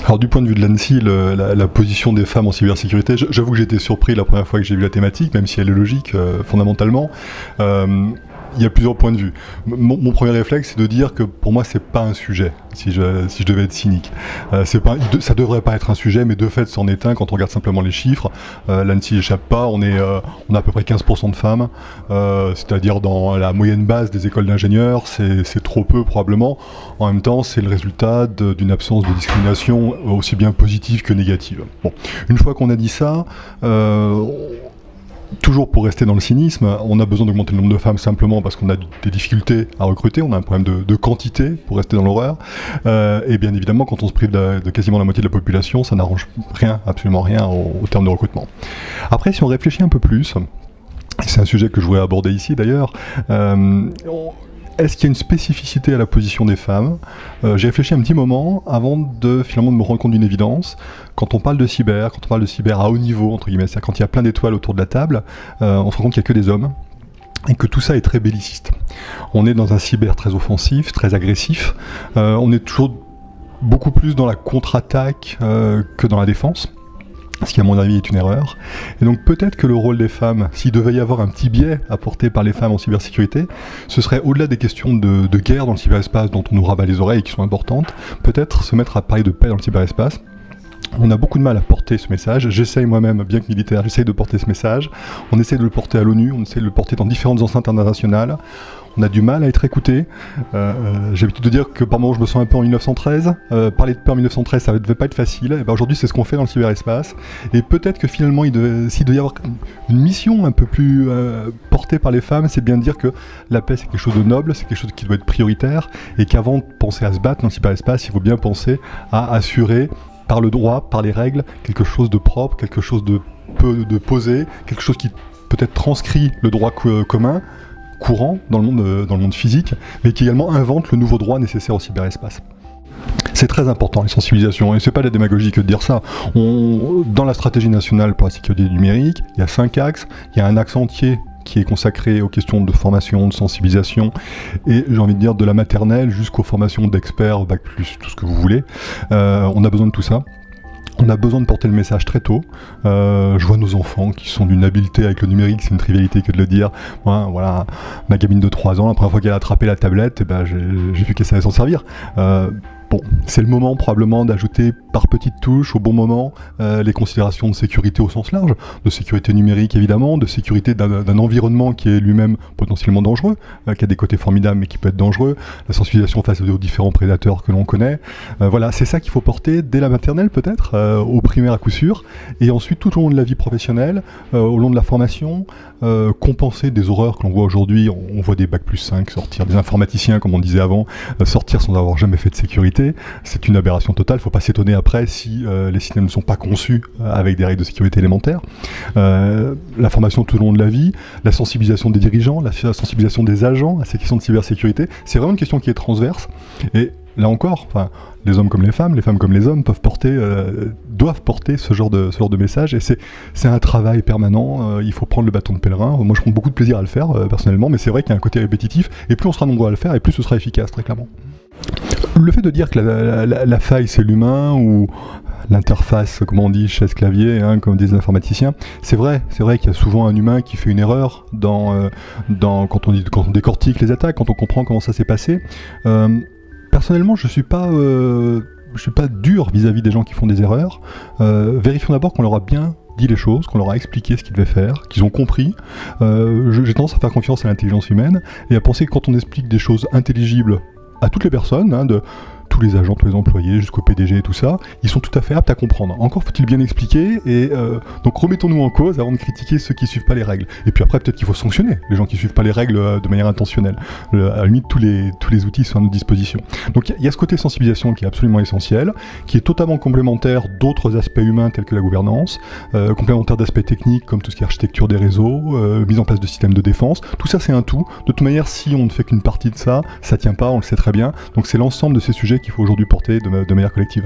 Alors du point de vue de l'ANSSI, la position des femmes en cybersécurité, j'avoue que j'ai été surpris la première fois que j'ai vu la thématique, même si elle est logique fondamentalement. Il y a plusieurs points de vue. Mon premier réflexe, c'est de dire que pour moi, c'est pas un sujet, si je devais être cynique. Ça devrait pas être un sujet, mais de fait, c'en est un quand on regarde simplement les chiffres. L'ANSSI n'échappe pas, on a à peu près 15% de femmes, c'est-à-dire dans la moyenne base des écoles d'ingénieurs, c'est trop peu probablement. En même temps, c'est le résultat d'une absence de discrimination aussi bien positive que négative. Bon, une fois qu'on a dit ça, toujours pour rester dans le cynisme, on a besoin d'augmenter le nombre de femmes simplement parce qu'on a des difficultés à recruter, on a un problème de quantité, pour rester dans l'horreur. Et bien évidemment, quand on se prive de quasiment la moitié de la population, ça n'arrange rien, absolument rien au terme de recrutement. Après, si on réfléchit un peu plus, et c'est un sujet que je voudrais aborder ici d'ailleurs, est-ce qu'il y a une spécificité à la position des femmes? J'ai réfléchi un petit moment avant de finalement de me rendre compte d'une évidence. Quand on parle de cyber à haut niveau, entre guillemets, c'est-à-dire quand il y a plein d'étoiles autour de la table, on se rend compte qu'il n'y a que des hommes et que tout ça est très belliciste. On est dans un cyber très offensif, très agressif, on est toujours beaucoup plus dans la contre-attaque que dans la défense. Ce qui à mon avis est une erreur. Et donc peut-être que le rôle des femmes, s'il devait y avoir un petit biais apporté par les femmes en cybersécurité, ce serait au-delà des questions de guerre dans le cyberespace dont on nous rabat les oreilles et qui sont importantes, peut-être se mettre à parler de paix dans le cyberespace. On a beaucoup de mal à porter ce message, j'essaye moi-même, bien que militaire, j'essaye de porter ce message, on essaie de le porter à l'ONU, on essaie de le porter dans différentes enceintes internationales, on a du mal à être écouté. J'ai l'habitude de dire que par moments je me sens un peu en 1913, parler de paix en 1913 ça ne devait pas être facile, et ben aujourd'hui c'est ce qu'on fait dans le cyberespace, et peut-être que finalement s'il devait y avoir une mission un peu plus portée par les femmes, c'est bien de dire que la paix c'est quelque chose de noble, c'est quelque chose qui doit être prioritaire, et qu'avant de penser à se battre dans le cyberespace, il faut bien penser à assurer par le droit, par les règles, quelque chose de propre, quelque chose de posé, quelque chose qui peut-être transcrit le droit commun, courant dans le monde physique, mais qui également invente le nouveau droit nécessaire au cyberespace. C'est très important, les sensibilisations, et c'est pas de la démagogie que de dire ça. Dans la stratégie nationale pour la sécurité numérique, il y a 5 axes, il y a un axe entier qui est consacré aux questions de formation, de sensibilisation, et j'ai envie de dire de la maternelle jusqu'aux formations d'experts, bac plus, tout ce que vous voulez. On a besoin de tout ça. On a besoin de porter le message très tôt. Je vois nos enfants qui sont d'une habileté avec le numérique, c'est une trivialité que de le dire. Moi, voilà, ma gamine de 3 ans, la première fois qu'elle a attrapé la tablette, eh ben, j'ai vu qu'elle savait s'en servir. Bon, c'est le moment probablement d'ajouter par petites touches, au bon moment, les considérations de sécurité au sens large, de sécurité numérique évidemment, de sécurité d'un environnement qui est lui-même potentiellement dangereux, qui a des côtés formidables mais qui peut être dangereux, la sensibilisation face aux différents prédateurs que l'on connaît. Voilà, c'est ça qu'il faut porter dès la maternelle peut-être, au primaire à coup sûr, et ensuite tout au long de la vie professionnelle, au long de la formation, compenser des horreurs que l'on voit aujourd'hui. On voit des bac plus 5 sortir, des informaticiens comme on disait avant, sortir sans avoir jamais fait de sécurité. C'est une aberration totale, il ne faut pas s'étonner après si les systèmes ne sont pas conçus avec des règles de sécurité élémentaires. La formation tout au long de la vie, la sensibilisation des dirigeants, la sensibilisation des agents à ces questions de cybersécurité, c'est vraiment une question qui est transverse. Et là encore, les hommes comme les femmes comme les hommes doivent porter ce genre de message, et c'est un travail permanent. Il faut prendre le bâton de pèlerin. Moi je prends beaucoup de plaisir à le faire personnellement, mais c'est vrai qu'il y a un côté répétitif, et plus on sera nombreux à le faire, et plus ce sera efficace, très clairement. Le fait de dire que la faille c'est l'humain, ou l'interface, comme on dit, chaise-clavier, hein, comme disent les informaticiens, c'est vrai qu'il y a souvent un humain qui fait une erreur quand on décortique les attaques, quand on comprend comment ça s'est passé. Personnellement, je suis pas dur vis-à-vis des gens qui font des erreurs. Vérifions d'abord qu'on leur a bien dit les choses, qu'on leur a expliqué ce qu'ils devaient faire, qu'ils ont compris. J'ai tendance à faire confiance à l'intelligence humaine et à penser que quand on explique des choses intelligibles à toutes les personnes, hein, de tous les agents, tous les employés, jusqu'au PDG et tout ça, ils sont tout à fait aptes à comprendre. Encore faut-il bien expliquer, et donc remettons-nous en cause avant de critiquer ceux qui suivent pas les règles. Et puis après, peut-être qu'il faut sanctionner les gens qui suivent pas les règles de manière intentionnelle. À la limite, tous les outils sont à notre disposition. Donc il y a ce côté sensibilisation qui est absolument essentiel, qui est totalement complémentaire d'autres aspects humains tels que la gouvernance, complémentaire d'aspects techniques comme tout ce qui est architecture des réseaux, mise en place de systèmes de défense. Tout ça, c'est un tout. De toute manière, si on ne fait qu'une partie de ça, ça tient pas, on le sait très bien. Donc c'est l'ensemble de ces sujets qu'il faut aujourd'hui porter de manière collective.